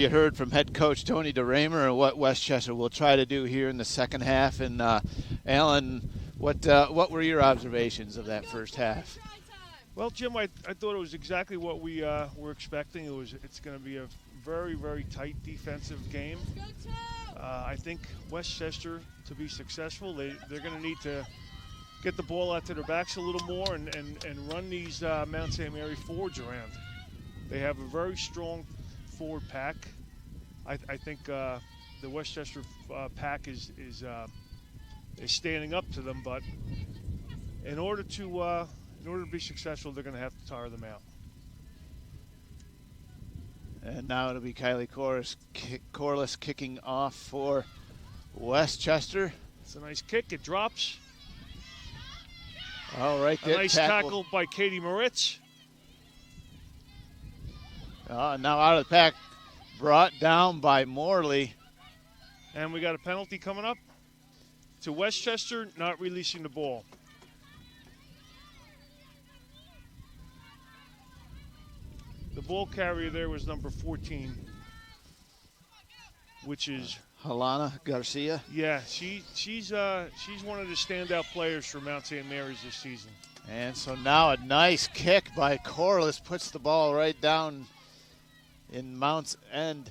You heard from head coach Tony DeRaymer and what Westchester will try to do here in the second half. And Alan, what were your observations of that first half? Well, Jim, I thought it was exactly what we were expecting. It's going to be a very, very tight defensive game. I think Westchester, to be successful, they're going to need to get the ball out to their backs a little more and run these Mount St. Mary forwards around. They have a very strong forward pack. I think the Westchester pack is standing up to them, but in order to be successful, they're going to have to tire them out. And now it'll be Quiles kicking off for Westchester. It's a nice kick. It drops. All right, a nice tackle by Katie Moritz. Now out of the pack, brought down by Morley. And we got a penalty coming up to Westchester not releasing the ball. The ball carrier there was number 14, which is Helena Garcia. Yeah, she's one of the standout players for Mount St. Mary's this season. And so now a nice kick by Quiles puts the ball right down in Mount's end.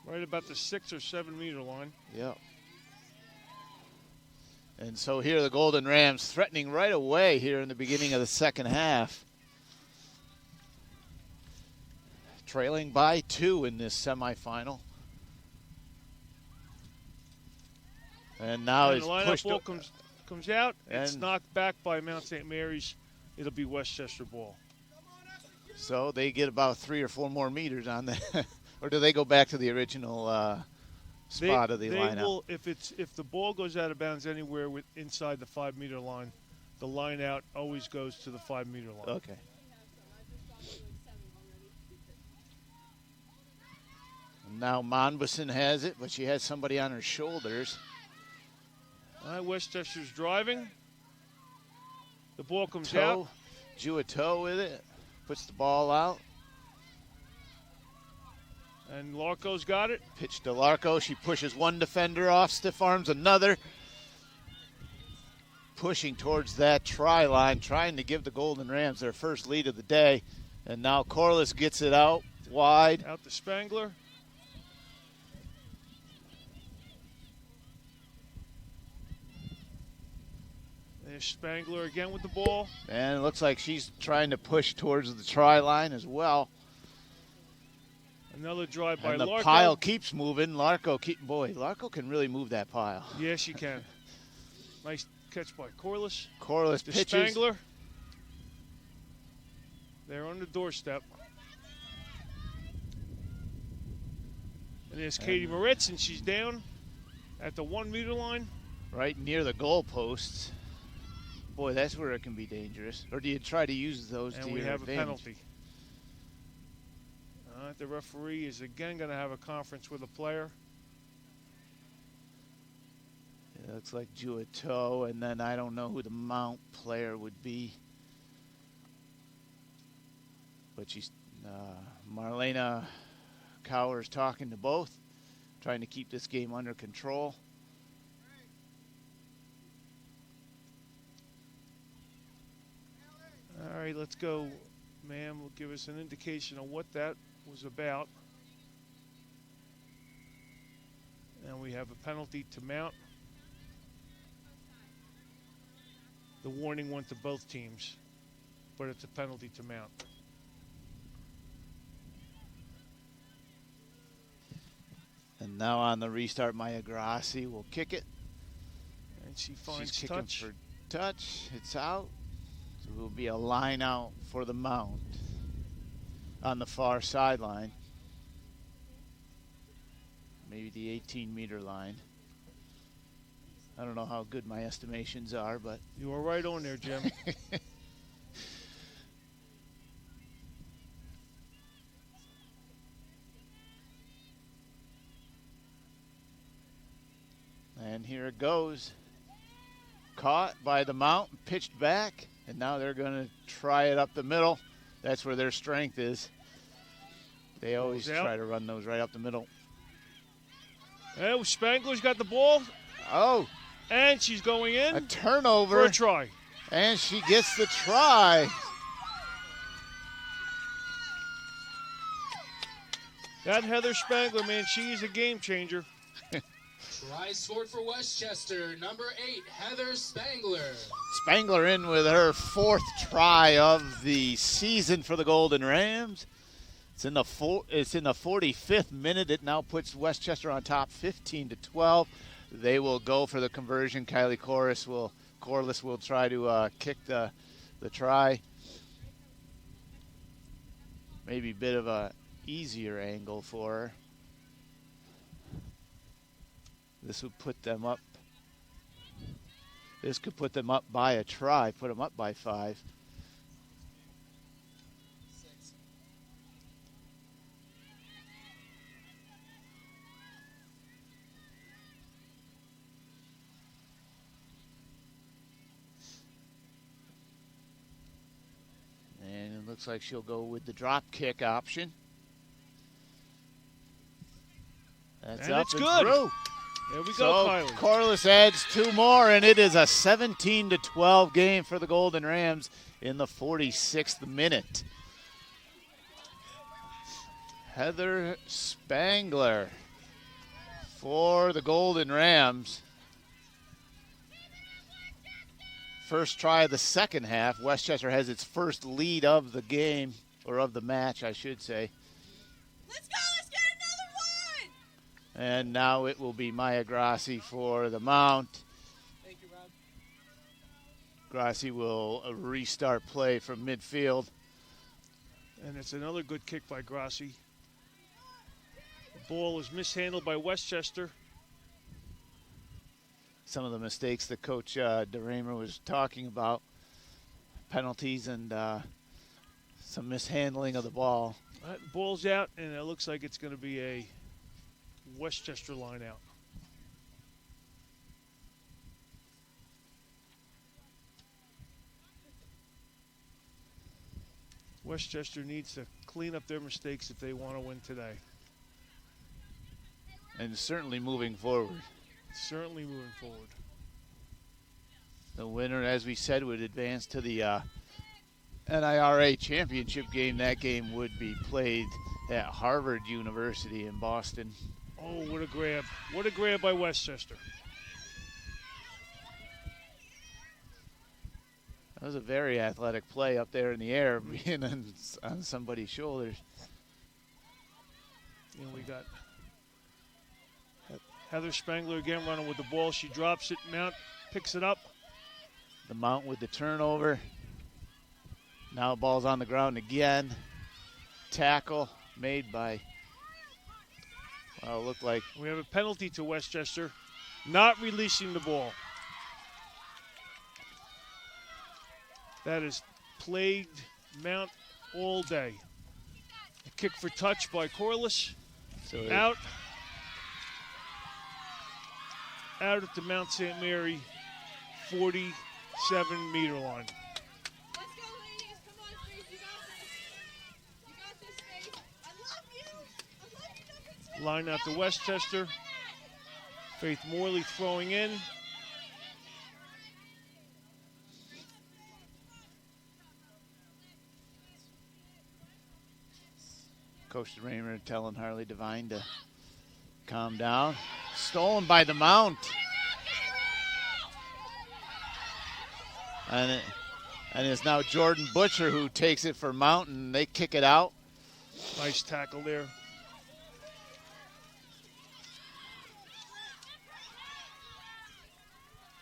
Right about the 6 or 7 meter line. Yep. And so here the Golden Rams threatening right away here in the beginning of the second half. Trailing by 2 in this semifinal. And now the lineup pushed ball comes out. It's knocked back by Mount St. Mary's. It'll be Westchester ball. So they get about 3 or 4 more meters on that. Or do they go back to the original spot of the lineup? If the ball goes out of bounds anywhere inside the 5 meter line, the line out always goes to the 5 meter line. Okay. Now Monbeson has it, but she has somebody on her shoulders. All right, Westchester's driving. The ball comes out. Juato with it. Puts the ball out. And Larco's got it. Pitch to Larco. She pushes one defender off, stiff arms another. Pushing towards that try line, trying to give the Golden Rams their first lead of the day. And now Quiles gets it out wide. Out to Spangler. There's Spangler again with the ball. And it looks like she's trying to push towards the try line as well. Another drive by and the Larco. Pile keeps moving. Larco can really move that pile. Yes, she can. Nice catch by Quiles. Quiles pitches. Spangler. They're on the doorstep. And there's Katie Moritz, and she's down at the 1 meter line. Right near the goal posts. Boy, that's where it can be dangerous. Or do you try to use those to your advantage? And we have a penalty. The referee is again going to have a conference with a player. It looks like Juato, and then I don't know who the Mount player would be. But she's Marlena Cowers talking to both, trying to keep this game under control. All right, let's go. Ma'am will give us an indication of what that was about. And we have a penalty to Mount. The warning went to both teams, but it's a penalty to Mount. And now on the restart, Maya Grassi will kick it. And she finds She's touch. kicking for touch. It's out. So it will be a line out for the Mount on the far sideline. Maybe the 18-meter line. I don't know how good my estimations are, but... You were right on there, Jim. And here it goes. Caught by the Mount, pitched back, and now they're going to try it up the middle. That's where their strength is. They always try to run those right up the middle. And Spangler's got the ball. Oh. And she's going in. A turnover. For a try. And she gets the try. That Heather Spangler, man, she is a game changer. Try scored for Westchester, number 8, Heather Spangler. Spangler in with her 4th try of the season for the Golden Rams. It's in the 45th minute. It now puts Westchester on top 15-12. They will go for the conversion. Kylie Corliss will try to kick the try. Maybe a bit of a easier angle for her. This would put them up. This could put them up by a try, put them up by 5. And it looks like she'll go with the drop kick option. That's and up it's and good. Through. There we So go, Kylie. Corliss adds 2 more, and it is a 17-12 game for the Golden Rams in the 46th minute. Heather Spangler for the Golden Rams. First try of the second half. Westchester has its first lead of the game, or of the match, I should say. Let's go, let's get another one! And now it will be Maya Grassi for the mount. Thank you, Rob. Grassi will restart play from midfield. And it's another good kick by Grassi. The ball is mishandled by Westchester. Some of the mistakes that Coach DeRamer was talking about, penalties and some mishandling of the ball. Ball's out, and it looks like it's going to be a Westchester line out. Westchester needs to clean up their mistakes if they want to win today. And certainly moving forward. Certainly moving forward. The winner, as we said, would advance to the NIRA championship game. That game would be played at Harvard University in Boston. Oh, what a grab. What a grab by Westchester. That was a very athletic play up there in the air, being on somebody's shoulders. And we got Heather Spangler again running with the ball. She drops it. Mount picks it up. The Mount with the turnover. Now ball's on the ground again. Tackle made by, well, it looked like. We have a penalty to Westchester, not releasing the ball. That has plagued Mount all day. A kick for touch by Corliss. So Out at the Mount St. Mary 47-meter line. Let's go, ladies. Come on, Faith. You got this. You got this, Faith. I love you. I love you, number 2. Line out to Westchester. Faith Morley throwing in. Coach Raymer telling Harley Devine to calm down. Stolen by the Mount. And it's now Jordan Butcher who takes it for Mountain. They kick it out. Nice tackle there.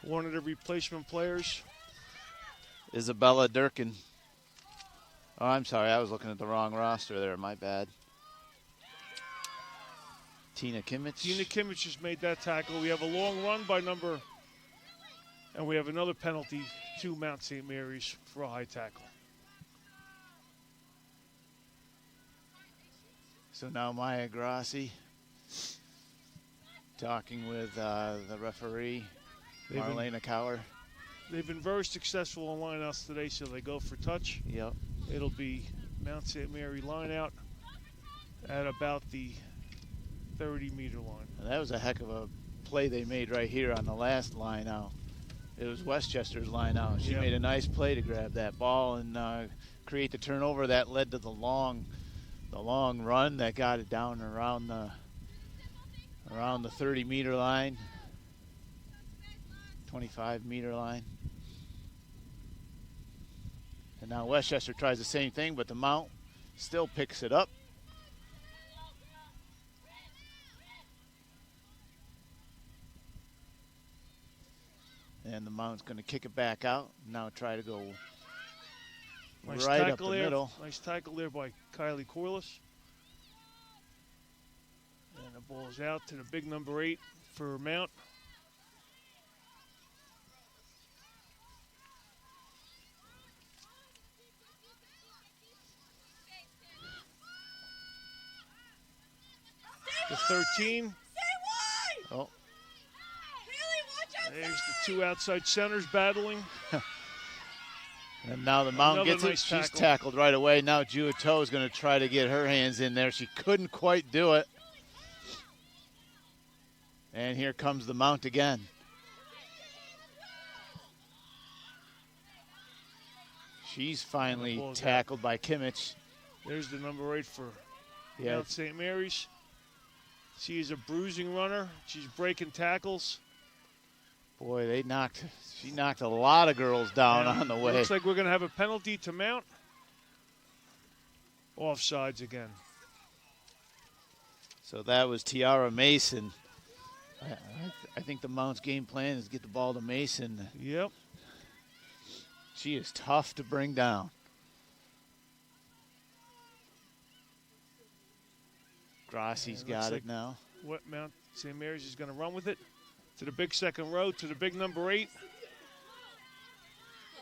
One of the replacement players. Isabella Durkin. Oh, I'm sorry. I was looking at the wrong roster there. My bad. Tina Kimmich. Tina Kimmich just made that tackle. We have a long run by number, and we have another penalty to Mount St. Mary's for a high tackle. So now Maya Grassi talking with the referee, Marlena Cower. They've been very successful on lineouts today, so they go for touch. Yep. It'll be Mount St. Mary lineout. at about the 30-meter line. And that was a heck of a play they made right here on the last line out. It was Westchester's line out. She Yep. made a nice play to grab that ball and create the turnover that led to the long run that got it down around the 30-meter line, 25-meter line. And now Westchester tries the same thing, but the Mount still picks it up. And the Mount's going to kick it back out. Now try to go Nice right up tackle the there. middle. Nice tackle there by Quiles-Kwock. And the ball's out to the big number 8 for Mount. The 13. Oh, There's the two outside centers battling. and now the Mount Another gets it. nice She's tackle. tackled right away. Now Juatow is going to try to get her hands in there. She couldn't quite do it. And here comes the Mount again. She's finally ball's out. tackled by Kimmich. There's the number 8 for Yeah, Mount St. Mary's. She is a bruising runner. She's breaking tackles. boy, she knocked a lot of girls down And on the way. Looks like we're going to have a penalty to Mount. Offsides again. So that was Tiara Mason. I think the Mount's game plan is get the ball to Mason. Yep. She is tough to bring down. Grassi's Yeah, it looks got like- it now. What Mount St. Mary's is going to run with it to the big second row, to the big number 8.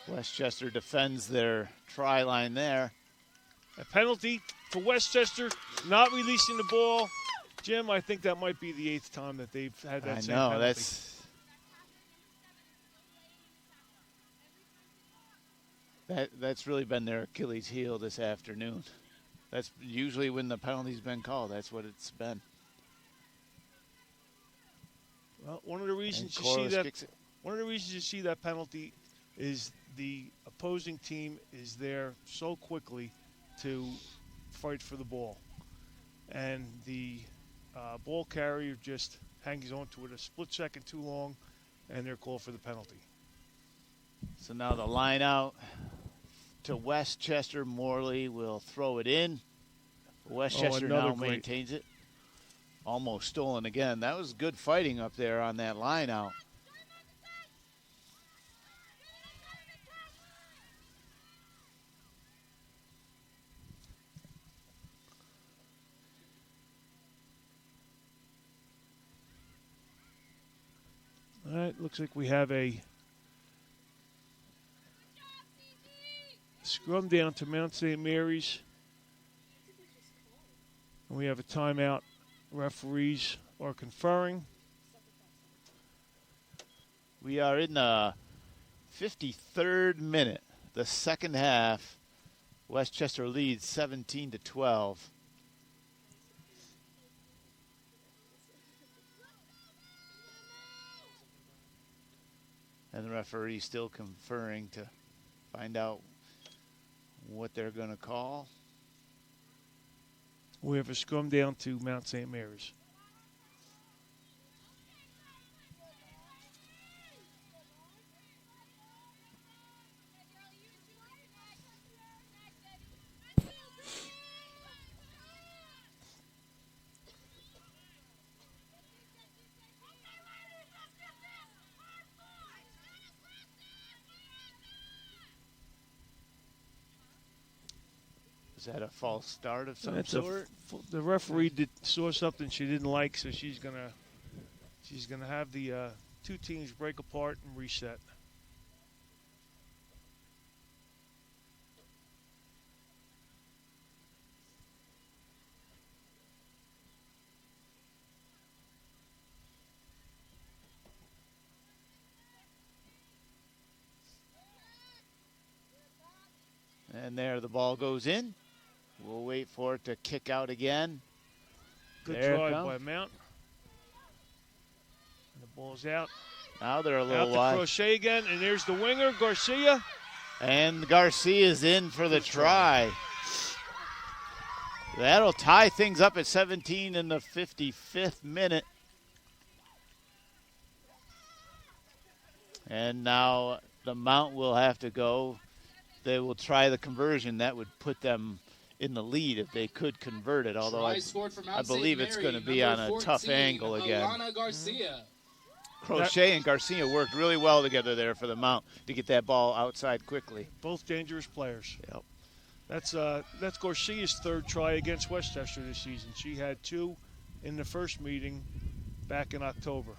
Westchester defends their try line there. A penalty for Westchester, not releasing the ball. Jim, I think that might be the 8th time that they've had that I same know, penalty. that's really been their Achilles heel this afternoon. That's usually when the penalty's been called. That's what it's been. Well, one of the reasons And you see Corliss that kicks it. one of the reasons you see that penalty is the opposing team is there so quickly to fight for the ball, and the ball carrier just hangs on to it a split second too long, and they're called for the penalty. So now the line out to Westchester. Morley will throw it in. Westchester another now great- maintains it. Almost stolen again. That was good fighting up there on that line out. All right, looks like we have a scrum down to Mount St. Mary's. And we have a timeout. Referees are conferring. We are in the 53rd minute, the second half. Westchester leads 17-12. And the referee still conferring to find out what they're going to call. We have a scrum down to Mount St. Mary's. Is that a false start of some That's sort? the referee saw something she didn't like, so she's gonna have the two teams break apart and reset. And there the ball goes in. We'll wait for it to kick out again. Good There it drive comes. by Mount. And the ball's out. Now they're a Out little to wide. Crochet again, and there's the winger, Garcia. And Garcia's in for the Good try. try. That'll tie things up at 17 in the 55th minute. And now the Mount will have to go. They will try the conversion. That would put them in the lead if they could convert it, although Try scored from I Mount St. believe it's Mary, going to be number on a 14, tough angle again. Alana Garcia. Crochet and Garcia worked really well together there for the Mount to get that ball outside quickly. Both dangerous players. Yep. That's Garcia's third try against Westchester this season. She had 2 in the first meeting back in October.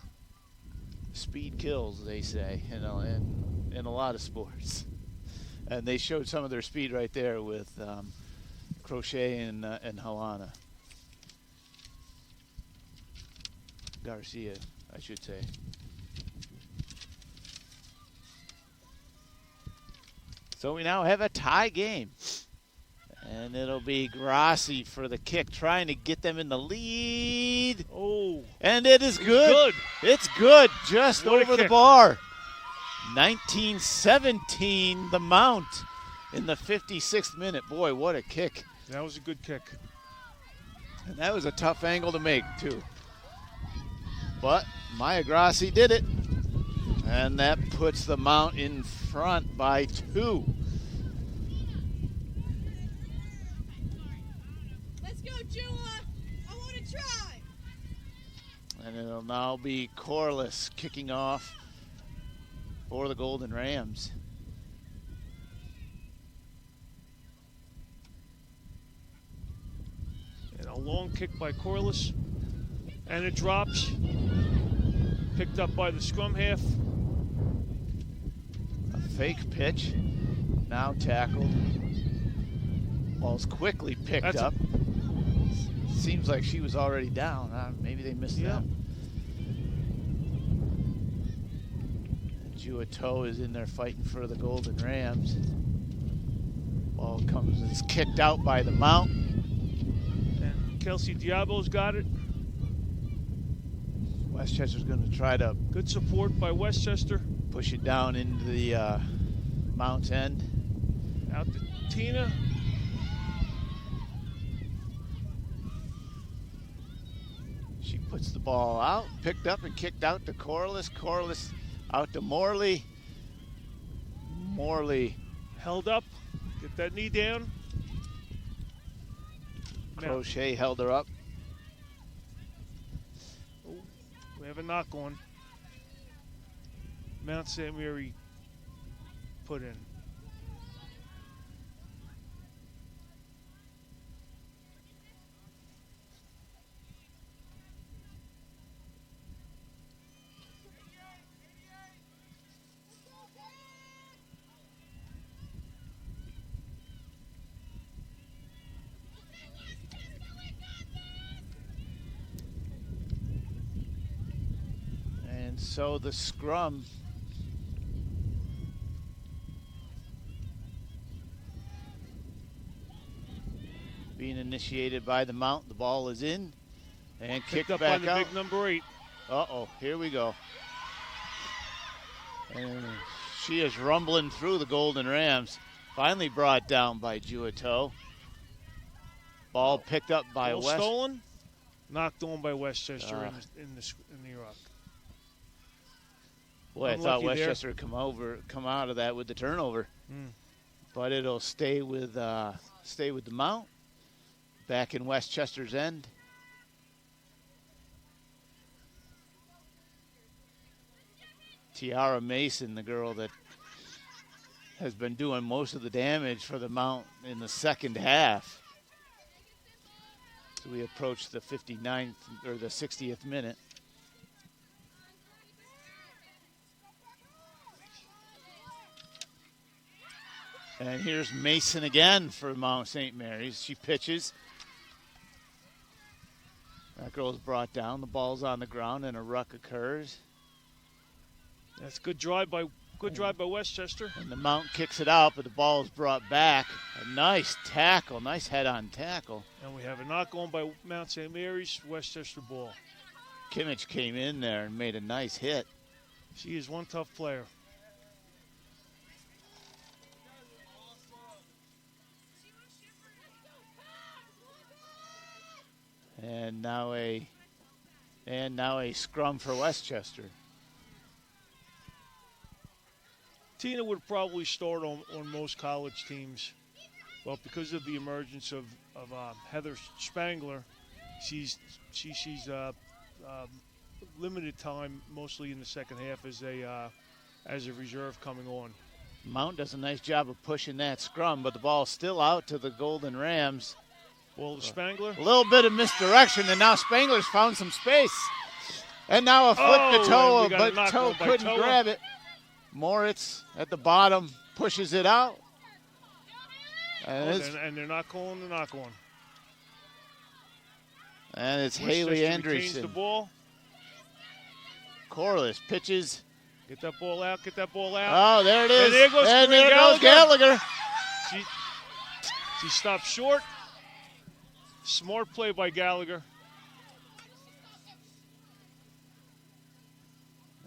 Speed kills, they say, in a lot of sports. And they showed some of their speed right there with Crochet and Helena. Garcia, I should say. So we now have a tie game. And it'll be Grassi for the kick, trying to get them in the lead. Oh. And it is good. Good. It's good, just What a over the kick. bar. 19-17, the Mount in the 56th minute. Boy, what a kick. That was a good kick. And that was a tough angle to make, too. But Maya Grassi did it. And that puts the Mount in front by 2. Let's go, Jua. I want to try. And it'll now be Corliss kicking off for the Golden Rams. And a long kick by Corliss. And it drops. Picked up by the scrum half. A fake pitch. Now tackled. Ball's quickly picked That's up. Seems like she was already down. Maybe they missed that. Juato is in there fighting for the Golden Rams. Ball comes and is kicked out by the Mount. And Kelsey Diabo's got it. Westchester's going to try to Good support by Westchester. push it down into the Mount's end. Out to Tina. She puts the ball out, picked up and kicked out to Corliss. Corliss out to Morley. Morley. Held up. Get that knee down. Now, Crochet held her up. we have a knock on. Mount St. Mary put in. And so the scrum being initiated by the Mount. The ball is in and Picked kicked up back by the out. big number 8. Uh-oh, here we go. And she is rumbling through the Golden Rams. Finally brought down by Juato. Ball picked up by Ball West. stolen. Knocked on by Westchester Ah. in the rock. Boy, I thought Unlucky there. Westchester would come out of that with the turnover. Mm. But it'll stay with the Mount. Back in Westchester's end. Tiara Mason, the girl that has been doing most of the damage for the Mount in the second half. So we approach the 59th or the 60th minute. And here's Mason again for Mount St. Mary's. She pitches. That girl is brought down. The ball's on the ground and a ruck occurs. That's a good drive by Good drive by Westchester. And the Mount kicks it out, but the ball is brought back. A nice tackle, nice head-on tackle. And we have a knock on by Mount St. Mary's, Westchester ball. Kimmich came in there and made a nice hit. She is one tough player. And now a scrum for Westchester. Tina would probably start on most college teams, but because of the emergence of Heather Spangler, she's limited time, mostly in the second half as a reserve coming on. Mount does a nice job of pushing that scrum, but the ball's still out to the Golden Rams. Ball to Spangler. A little bit of misdirection, and now Spangler's found some space. And now a flick to toe, but Toe couldn't grab it. Moritz at the bottom pushes it out. And they're not calling the knock on. And it's Haley Andreessen. The ball. Corliss pitches. Get that ball out. Get that ball out. Oh, there it is. And there goes Gallagher. She stopped short. Smart play by Gallagher.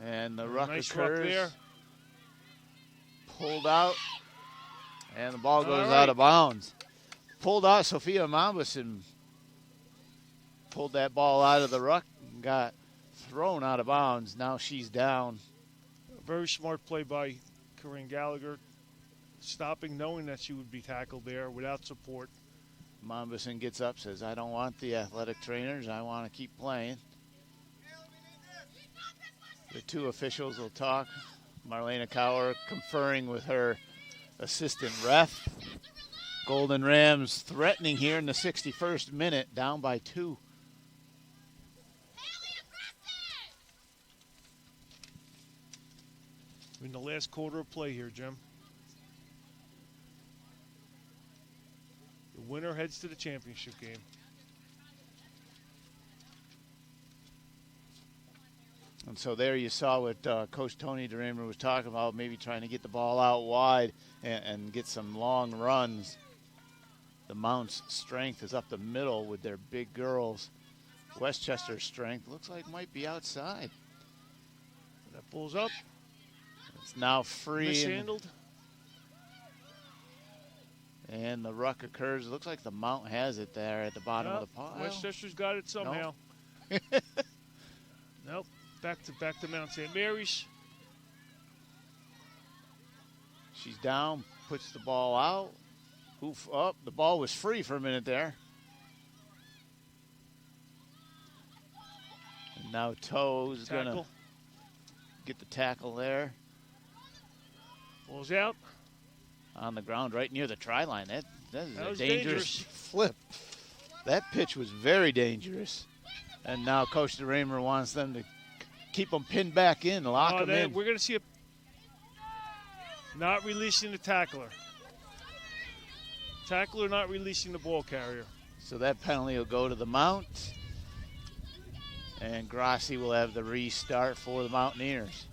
And the ruck nice occurs. Ruck there. Pulled out. And the ball goes out of bounds. Pulled out. Sophia Mambuson pulled that ball out of the ruck and got thrown out of bounds. Now she's down. Very smart play by Corinne Gallagher. Stopping, knowing that she would be tackled there without support. Mambuson gets up, says, I don't want the athletic trainers. I want to keep playing. The two officials will talk. Marlena Cower conferring with her assistant ref. Golden Rams threatening here in the 61st minute, down by 2. We're in the last quarter of play here, Jim. The winner heads to the championship game. And so there you saw what Coach Tony DeRamer was talking about, maybe trying to get the ball out wide and get some long runs. The Mount's strength is up the middle with their big girls. Westchester's strength looks like might be outside. That ball's up. It's now free. Mishandled. And the ruck occurs. It looks like the Mount has it there at the bottom of the pile. Westchester's got it somehow. Nope. Back to Mount St. Mary's. She's down, puts the ball out. Oof up. The ball was free for a minute there. And now Toe's going to get the tackle there. Ball's out. On the ground right near the try line. That is a dangerous flip. That pitch was very dangerous. And now Coach DeRamer wants them to keep them pinned back in, lock them in. We're going to see not releasing the tackler. Tackler not releasing the ball carrier. So that penalty will go to the Mount. And Grassi will have the restart for the Mountaineers.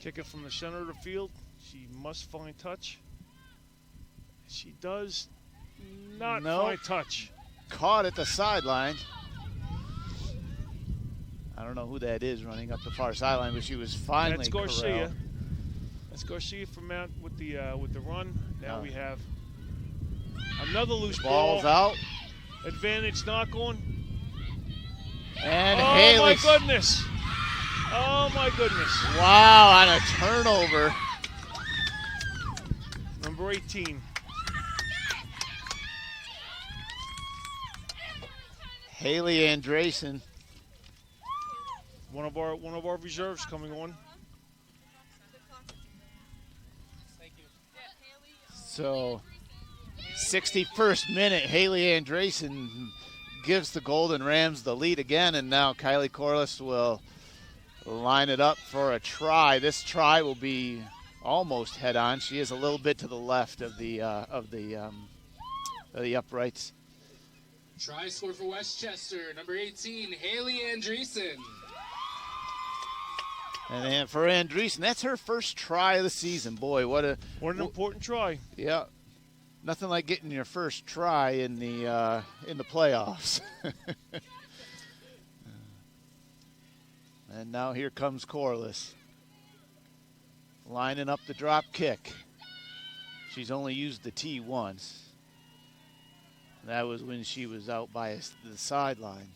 Kick it from the center of the field. She must find touch. She does not find touch. Caught at the sideline. I don't know who that is running up the far sideline, but she was finally That's Garcia. corralled. That's Garcia from Mount with the run. Now we have another loose ball. Ball's out. Advantage knock on. And oh Haley. My goodness. Oh my goodness. Wow, on a turnover. Number 18. Haley Andreessen. One of our reserves coming on. So 61st minute, Haley Andreessen gives the Golden Rams the lead again, and now Kylie Corliss will line it up for a try. This try will be almost head on. She is a little bit to the left of the uprights. Try scored for Westchester, number 18, Haley Andreessen. And then for Andreessen, that's her first try of the season. Boy, what an important try. Yeah, nothing like getting your first try in the playoffs. And now here comes Corliss, lining up the drop kick. She's only used the tee once. That was when she was out by the sideline.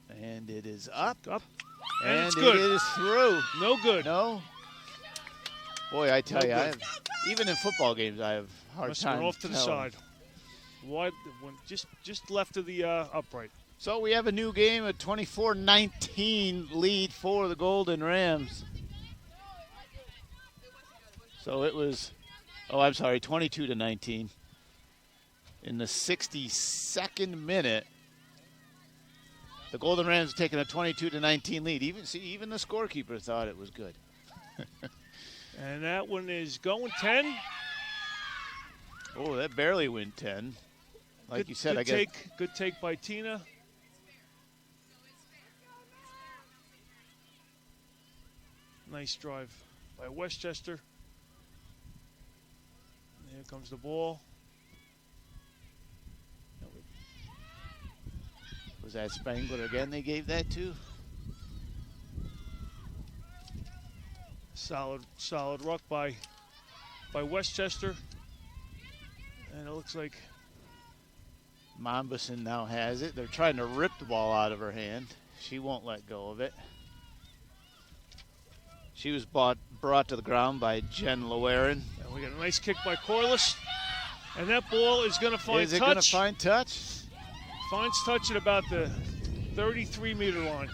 And it is up. And it's it good. is through. No good. No. Boy, I tell No you, good. Even in football games, I have a hard Must time went off to the telling. side. Wide, just left of the upright. So we have a new game, a 24-19 lead for the Golden Rams. So it was, 22-19. In the 62nd minute, the Golden Rams taking a 22-19 lead. Even the scorekeeper thought it was good. And that one is going 10. Oh, that barely went 10. Like you said, I guess. Good take by Tina. Nice drive by Westchester. And here comes the ball. Was that Spangler again they gave that to? Solid ruck by Westchester. And it looks like Mombuson now has it. They're trying to rip the ball out of her hand. She won't let go of it. She was brought to the ground by Jen Llewellyn. and we got a nice kick by Corliss. And that ball is going to find touch. Is it going to find touch? Finds touch at about the 33-meter line.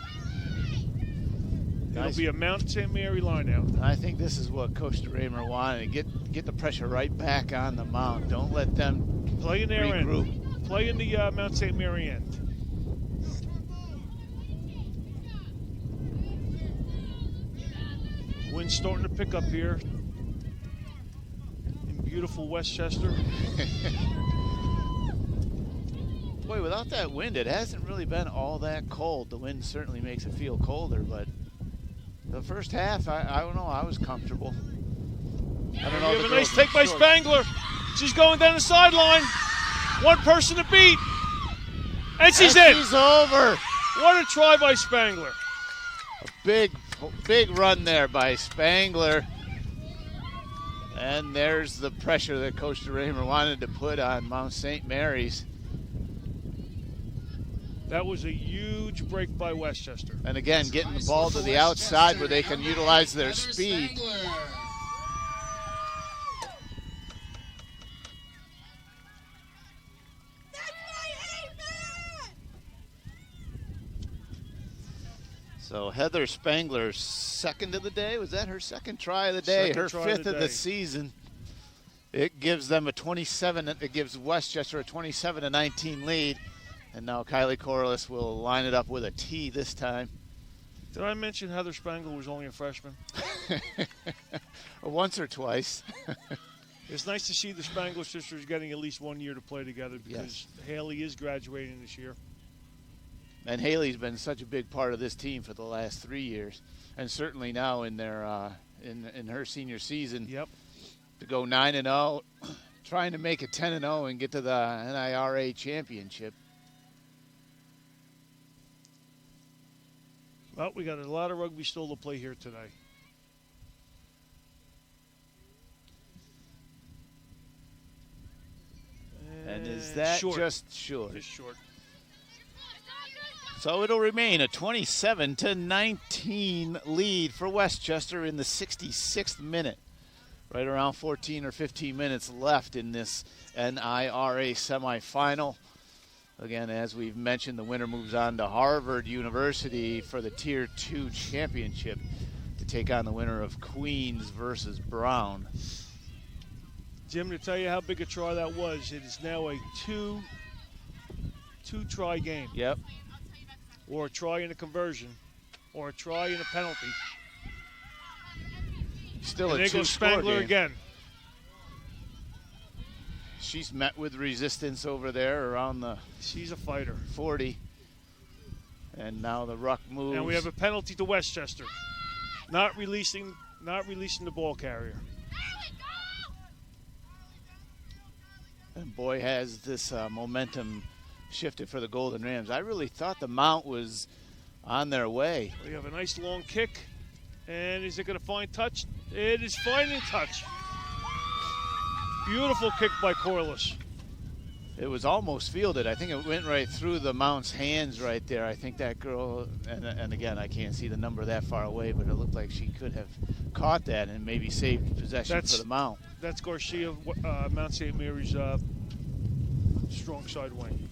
Nice. It'll be a Mount St. Mary line out. I think this is what Coach DeRaymer wanted, to get the pressure right back on the Mount. Don't let them play in their regroup. end. Play in the Mount St. Mary end. Wind's starting to pick up here in beautiful Westchester. Boy, without that wind, it hasn't really been all that cold. The wind certainly makes it feel colder, but the first half, I don't know, I was comfortable. I don't know. We have a nice take by Spangler. She's going down the sideline. One person to beat. And she's in. She's over. What a try by Spangler. A big run there by Spangler. And there's the pressure that Coach DeRaymer wanted to put on Mount St. Mary's. That was a huge break by Westchester. And again, getting the ball to the outside where they can utilize their speed. So Heather Spangler's second of the day. Was that her second try of the day? Her fifth of the season. It gives them a 27. It gives Westchester a 27-19 lead. And now Kylie Corliss will line it up with a T this time. Did I mention Heather Spangler was only a freshman? Once or twice. It's nice to see the Spangler sisters getting at least 1 year to play together because Haley is graduating this year. And Haley's been such a big part of this team for the last 3 years, and certainly now in their in her senior season. Yep. To go 9-0, trying to make it 10-0 and get to the NIRA championship. Well, we got a lot of rugby still to play here today. And is that short. just short? Just short. So it'll remain a 27-19 lead for Westchester in the 66th minute. Right around 14 or 15 minutes left in this NIRA semifinal. Again, as we've mentioned, the winner moves on to Harvard University for the Tier 2 championship to take on the winner of Queens versus Brown. Jim, to tell you how big a try that was, it is now a two-try game. Yep. Or a try and a conversion, or a try and a penalty. Still and a there goes two-score Spangler game. again. she's met with resistance over there around the She's a fighter. 40. And now the ruck moves. And we have a penalty to Westchester. Not releasing the ball carrier. And boy, has this momentum shifted for the Golden Rams. I really thought the Mount was on their way. We have a nice long kick. And is it going to find touch? It is finding touch. Beautiful kick by Corliss. It was almost fielded. I think it went right through the Mount's hands right there. I think that girl, and again, I can't see the number that far away, but it looked like she could have caught that and maybe saved possession for the Mount. That's Garcia, Mount St. Mary's strong side wing.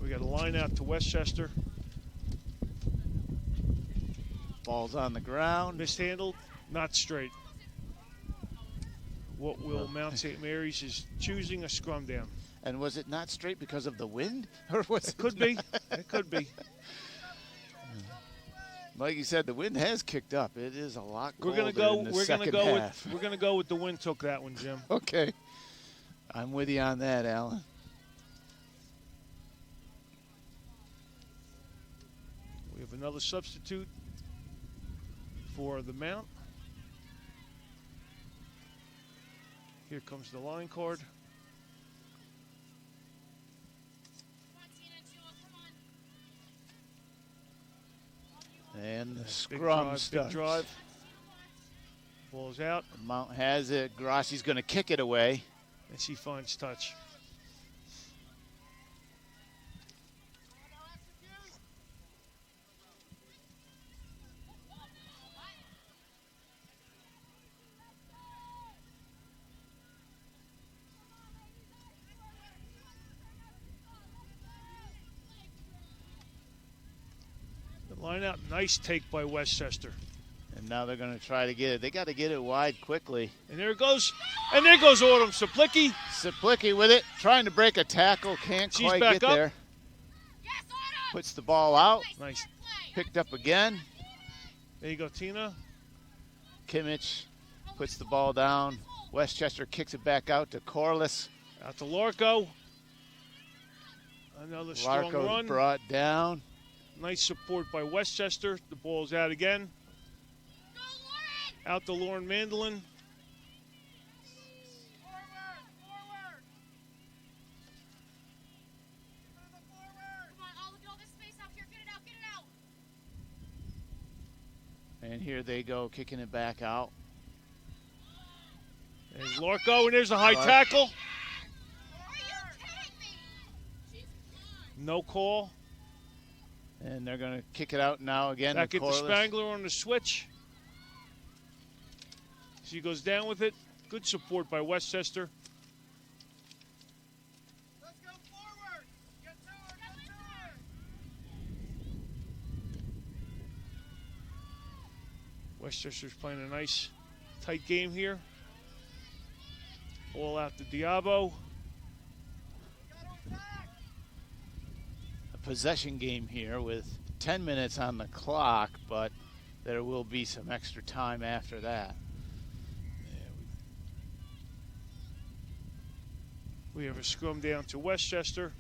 We got a line out to Westchester. Ball's on the ground. Mishandled, not straight. What will Mount St. Mary's is choosing a scrum down. And was it not straight because of the wind? Or was it could be. It could be. Like you said, the wind has kicked up. It is a lot colder We're gonna in the second half. We're gonna go with the wind took that one, Jim. Okay. I'm with you on that, Alan. We have another substitute for the Mount. Here comes the line card. And the scrum starts. Big drive. Ball's out. The Mount has it. Grassi's going to kick it away. And she finds touch. Line out, nice take by Westchester. And now they're going to try to get it. They got to get it wide quickly. And there it goes. And there goes Autumn Saplicki. Saplicki with it, trying to break a tackle, can't She's quite back get up. there. Puts the ball out. Nice. Picked up again. There you go, Tina. Kimmich puts the ball down. Westchester kicks it back out to Corliss. Out to Larko. Another strong Larko's run. brought down. Nice support by Westchester. The ball's out again. Out to Lauren Mandolin. And here they go, kicking it back out. There's Larko, and there's a high tackle. No call. And they're going to kick it out now again. Back at the Corliss. Spangler on the switch. She goes down with it. Good support by Westchester. Let's go forward. Get to her. Get to her. Westchester's playing a nice, tight game here. All out to Diabo. A possession game here with 10 minutes on the clock, but there will be some extra time after that. We have a scrum down to Westchester.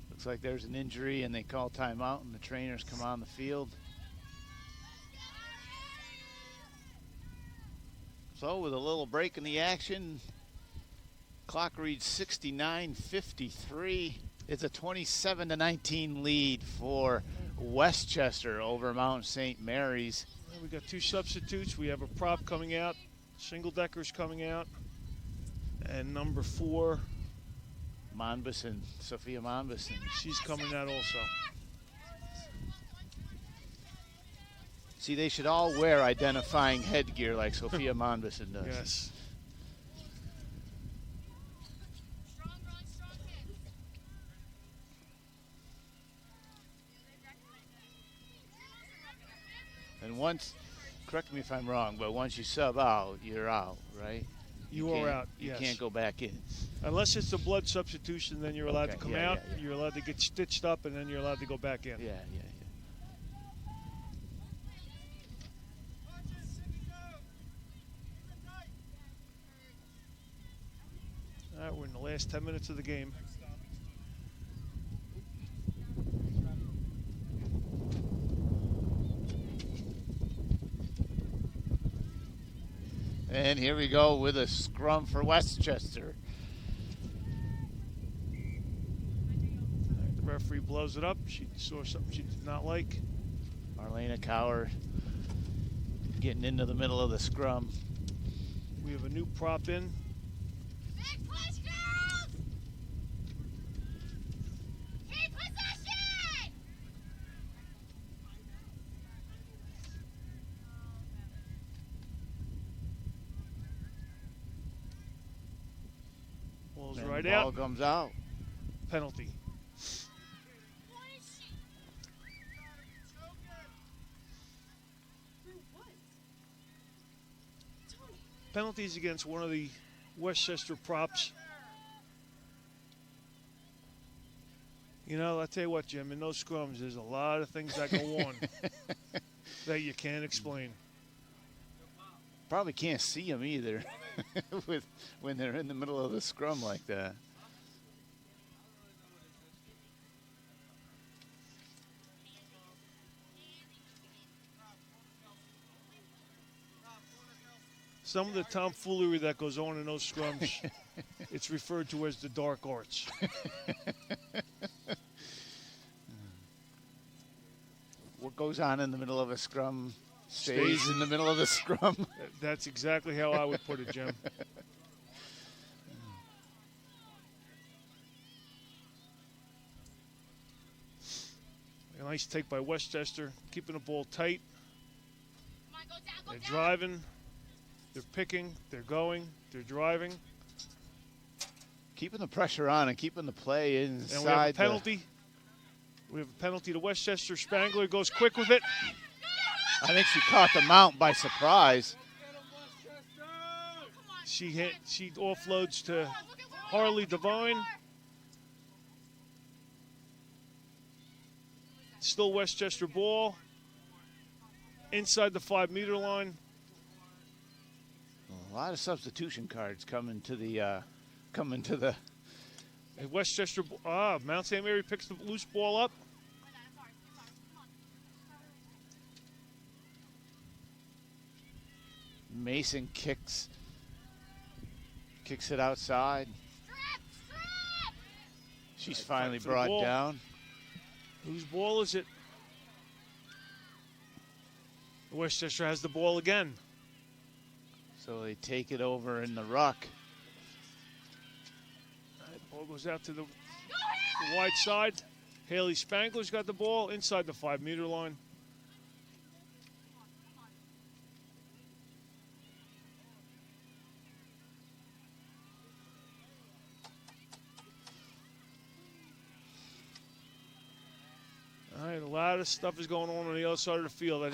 Looks like there's an injury and they call timeout and the trainers come on the field. So with a little break in the action, clock reads 69:53. It's a 27-19 lead for Westchester over Mount St. Mary's. We got two substitutes. We have a prop coming out. Single deckers coming out. And number 4, Monbison, Sophia Monbison. She's coming out also. See, they should all wear identifying headgear like Sophia Monbison does. Yes. And once, correct me if I'm wrong, but once you sub out, you're out, right? You are out, You yes. can't go back in. Unless it's a blood substitution, then you're allowed to come yeah, out. yeah. You're allowed to get stitched up, and then you're allowed to go back in. Yeah. the last 10 minutes of the game. And here we go with a scrum for Westchester. The referee blows it up. She saw something she did not like. Marlena Coward getting into the middle of the scrum. We have a new prop in. Big push, girls! Keep possession! Ball's And right the ball out. comes out. Penalty. Penalties against one of the Westchester props. You know, I'll tell you what, Jim, in those scrums, there's a lot of things that go on that you can't explain. Probably can't see them either when they're in the middle of the scrum like that. Some of the tomfoolery that goes on in those scrums, it's referred to as the dark arts. What goes on in the middle of a scrum stays in the middle of the scrum. That's exactly how I would put it, Jim. A nice take by Westchester, keeping the ball tight. Come on, go down, go They're down. driving, they're picking, they're going, they're driving. Keeping the pressure on and keeping the play And inside. we have a penalty. We have a penalty to Westchester. Spangler goes quick with it. I think she caught the mount by surprise. She offloads to Harley Devine. Still Westchester ball. Inside the 5-meter line. A lot of substitution cards coming to the And Westchester, Mount St. Mary picks the loose ball up. Mason kicks it outside. She's finally for the brought ball. down. Whose ball is it? Westchester has the ball again. So they take it over in the ruck. All right, ball goes out to the wide side. Haley Spangler's got the ball inside the 5-meter line. All right, a lot of stuff is going on the other side of the field. I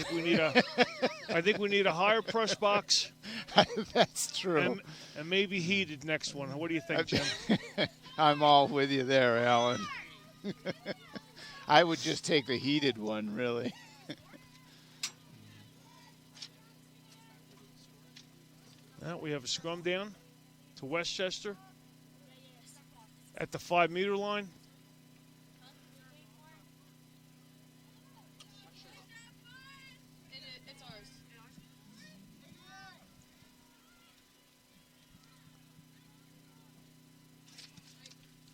think we need a higher press box. That's true. And maybe heated next one. What do you think, Jim? I'm all with you there, Alan. I would just take the heated one, really. Now we have a scrum down to Westchester at the 5-meter line. It's ours.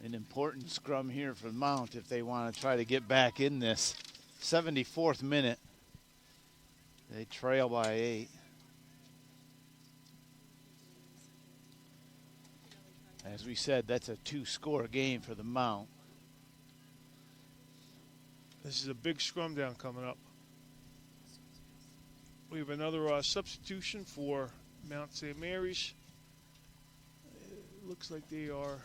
An important scrum here for Mount if they want to try to get back in this. 74th minute. They trail by 8. As we said, that's a 2-score game for the Mount. This is a big scrum down coming up. We have another substitution for Mount St. Mary's. It looks like they are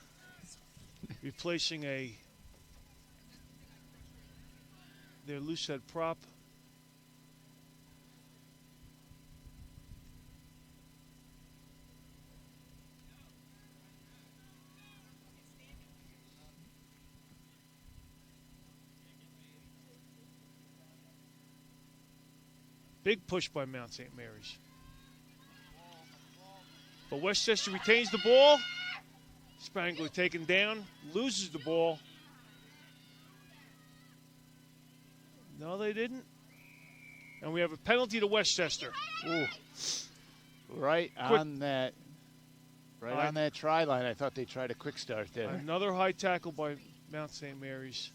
replacing their loose head prop. Big push by Mount St. Mary's. But Westchester retains the ball. Spangler taken down, loses the ball. No, they didn't. And we have a penalty to Westchester. Ooh. Right on that try line. I thought they tried a quick start there. Another high tackle by Mount St. Mary's.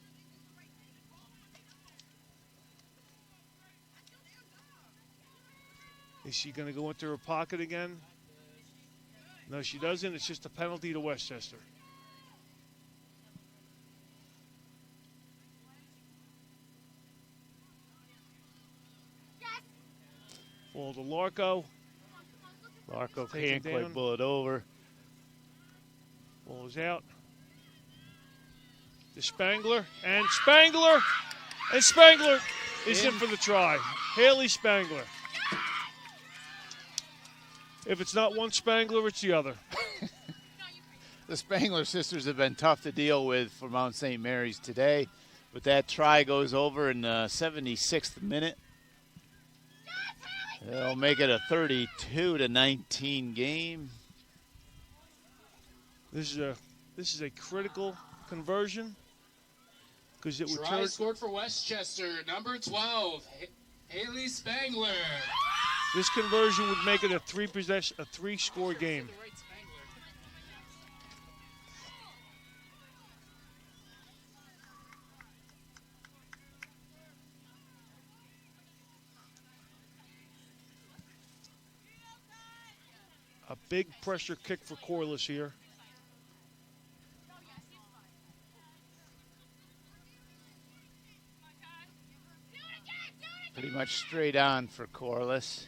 Is she going to go into her pocket again? No, she doesn't. It's just a penalty to Westchester. Ball to Larco. Larco Taken can't quite down. pull it over. Ball is out. To Spangler. And Spangler! And Spangler is in for the try. Haley Spangler. If it's not one Spangler, it's the other. The Spangler sisters have been tough to deal with for Mount St. Mary's today, but that try goes over in the 76th minute. They'll make it a 32-19 game. This is a critical conversion because it would Try turn. scored for Westchester, number 12, Haley Spangler. This conversion would make it a three-score game. A big pressure kick for Corliss here. Pretty much straight on for Corliss.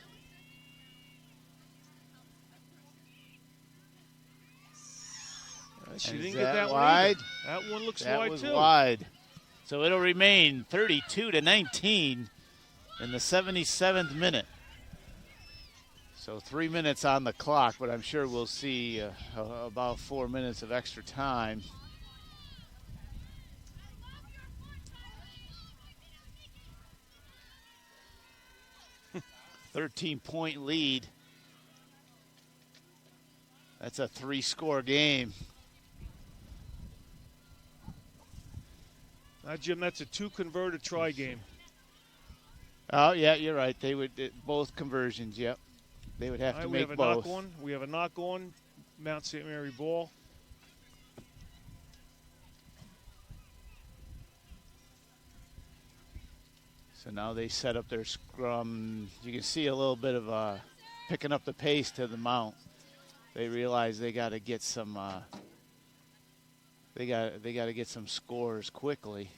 She And didn't is get that wide? one either. That one looks That wide was too. wide. So it'll remain 32-19 in the 77th minute. So 3 minutes on the clock, but I'm sure we'll see about 4 minutes of extra time. $13-point lead. That's a 3-score game. Now, Jim, that's a two-converted try game. Oh, yeah, you're right. They would both conversions, yep. They would have All to right, we make have a both. knock on. We have a knock on. Mount St. Mary ball. So now they set up their scrum. You can see a little bit of picking up the pace to the Mount. They realize they got to get some. They got to get some scores quickly.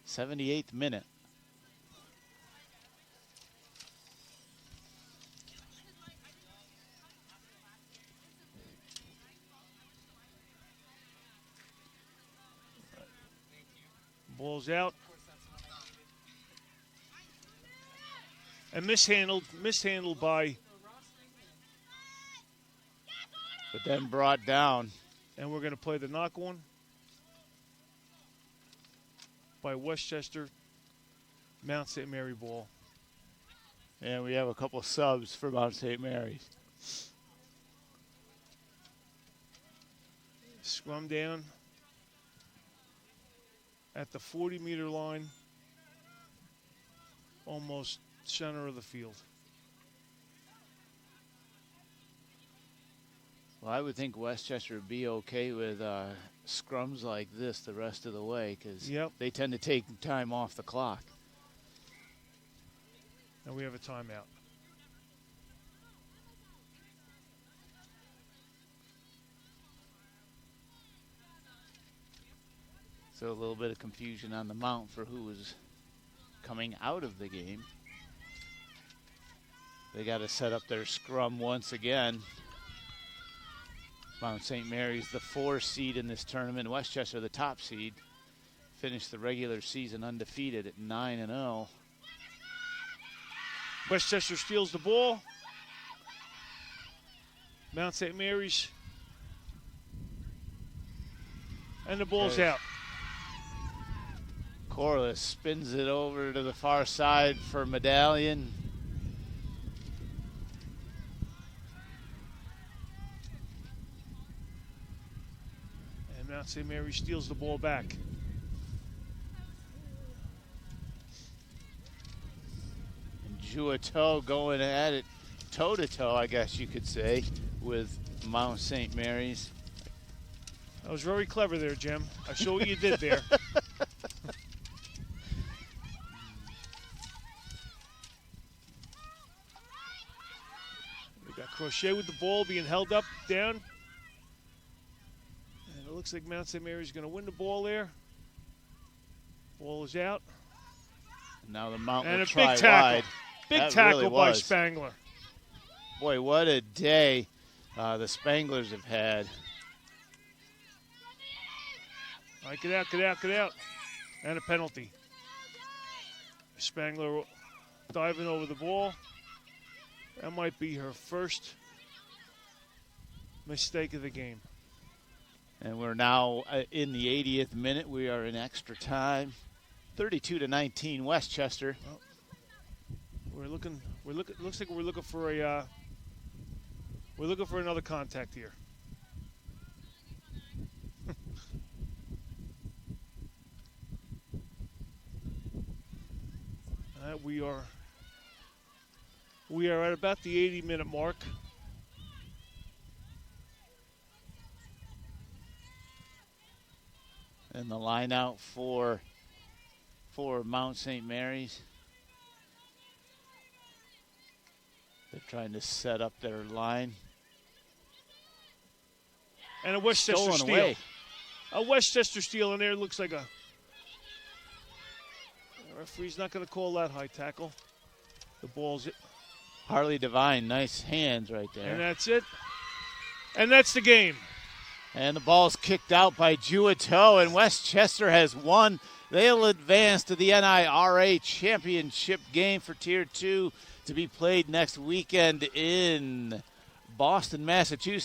78th minute. Ball's out. And mishandled by, But then brought down. and we're going to play the knock on by Westchester, Mount St. Mary ball. And we have a couple subs for Mount St. Mary's. Scrum down at the 40-meter line, almost center of the field. Well, I would think Westchester would be okay with scrums like this the rest of the way because Yep. they tend to take time off the clock. And we have a timeout. So a little bit of confusion on the Mount for who was coming out of the game. They got to set up their scrum once again. Mount St. Mary's the 4 seed in this tournament. Westchester the top seed. Finished the regular season undefeated at 9-0. Westchester steals the ball. Mount St. Mary's. And the ball's Okay. out. Corliss spins it over to the far side for Medallion. Mount St. Mary steals the ball back. And Juato going at it toe-to-toe, I guess you could say, with Mount St. Mary's. That was very clever there, Jim. I saw what you did there. We got Crochet with the ball being held up, down. And it looks like Mount St. Mary's going to win the ball there. Ball is out. Now the Mount And will a try big tackle. wide. Big That tackle really by was. Spangler. Boy, what a day the Spanglers have had. All right, get out, get out, get out. And a penalty. Spangler diving over the ball. That might be her first mistake of the game. And we're now in the 80th minute. We are in extra time. 32-19 Westchester. Looks like we're looking for another contact here. We are at about the 80-minute mark. And the line out for Mount St. Mary's. They're trying to set up their line. And a Westchester Stolen steal. away. A Westchester steal in there looks like a... The referee's not going to call that high tackle. The ball's it. Harley Devine, nice hands right there. And that's it. And that's the game. And the ball's kicked out by Juato, and Westchester has won. They'll advance to the NIRA Championship game for Tier 2 to be played next weekend in Boston, Massachusetts.